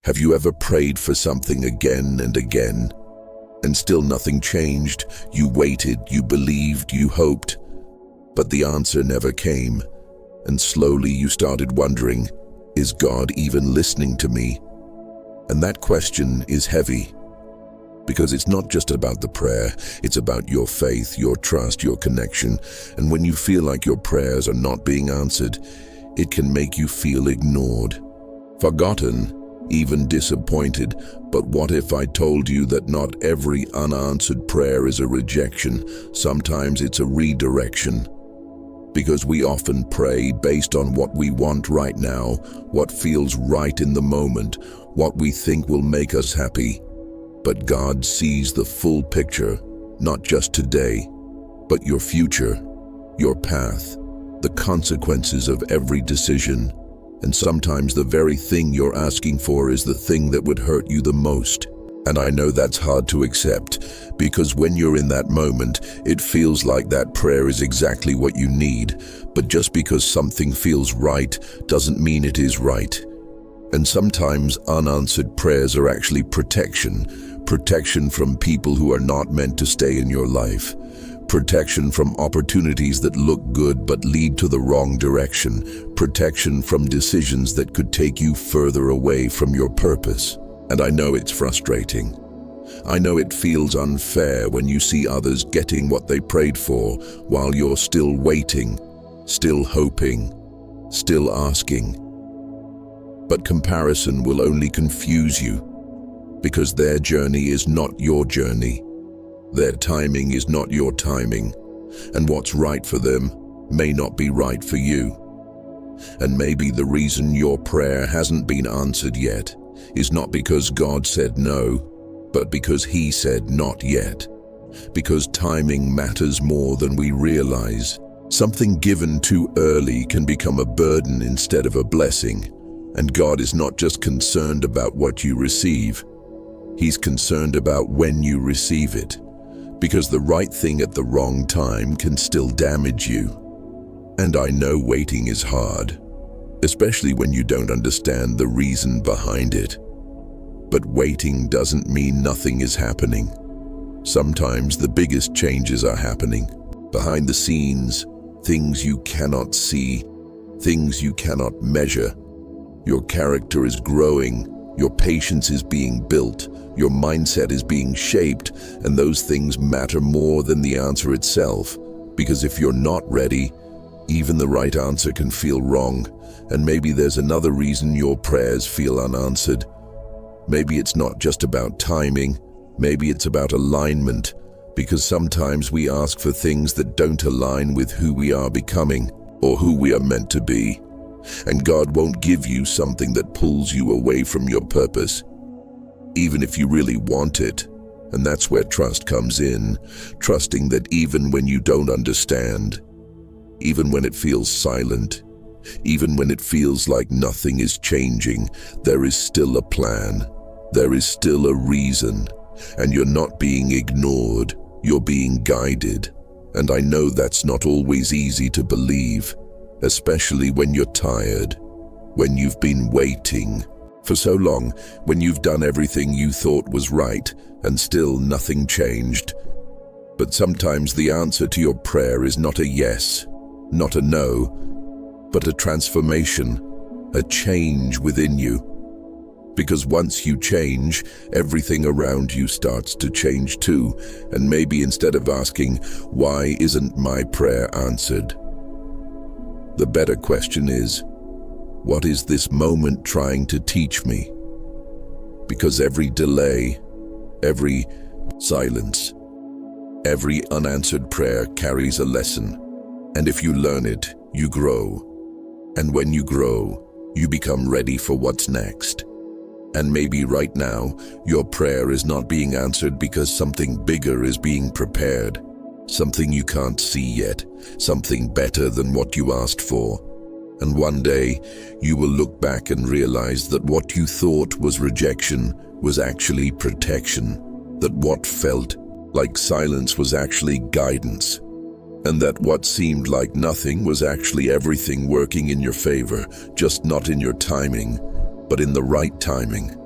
Have you ever prayed for something again and again, and still nothing changed? You waited, you believed, you hoped, but the answer never came, and slowly you started wondering, is God even listening to me? And that question is heavy, because it's not just about the prayer, it's about your faith, your trust, your connection. And when you feel like your prayers are not being answered, it can make you feel ignored, forgotten, even disappointed. But what if I told you that not every unanswered prayer is a rejection? Sometimes it's a redirection. Because we often pray based on what we want right now, what feels right in the moment, what we think will make us happy. But God sees the full picture, not just today, but your future, your path, the consequences of every decision. And sometimes the very thing you're asking for is the thing that would hurt you the most. And I know that's hard to accept, because when you're in that moment, it feels like that prayer is exactly what you need. But just because something feels right doesn't mean it is right. And sometimes unanswered prayers are actually protection from people who are not meant to stay in your life, protection from opportunities that look good but lead to the wrong direction, protection from decisions that could take you further away from your purpose. And I know it's frustrating. I know it feels unfair when you see others getting what they prayed for while you're still waiting, still hoping, still asking. But comparison will only confuse you, because their journey is not your journey. Their timing is not your timing, and what's right for them may not be right for you. And maybe the reason your prayer hasn't been answered yet is not because God said no, but because He said not yet. Because timing matters more than we realize. Something given too early can become a burden instead of a blessing. And God is not just concerned about what you receive, He's concerned about when you receive it. Because the right thing at the wrong time can still damage you. And I know waiting is hard, especially when you don't understand the reason behind it. But waiting doesn't mean nothing is happening. Sometimes the biggest changes are happening behind the scenes, things you cannot see, things you cannot measure. Your character is growing, your patience is being built, your mindset is being shaped, and those things matter more than the answer itself. Because if you're not ready, even the right answer can feel wrong. And maybe there's another reason your prayers feel unanswered. Maybe it's not just about timing, maybe it's about alignment. Because sometimes we ask for things that don't align with who we are becoming or who we are meant to be. And God won't give you something that pulls you away from your purpose, even if you really want it. And that's where trust comes in, trusting that even when you don't understand, even when it feels silent, even when it feels like nothing is changing, there is still a plan, there is still a reason, and you're not being ignored, you're being guided. And I know that's not always easy to believe, especially when you're tired, when you've been waiting for so long, when you've done everything you thought was right and still nothing changed. But sometimes the answer to your prayer is not a yes, not a no, but a transformation, a change within you. Because once you change, everything around you starts to change too. And maybe instead of asking, why isn't my prayer answered? The better question is, what is this moment trying to teach me? Because every delay, every silence, every unanswered prayer carries a lesson. And if you learn it, you grow. And when you grow, you become ready for what's next. And maybe right now, your prayer is not being answered because something bigger is being prepared. Something you can't see yet, something better than what you asked for. And one day, you will look back and realize that what you thought was rejection was actually protection, that what felt like silence was actually guidance, and that what seemed like nothing was actually everything working in your favor, just not in your timing, but in the right timing.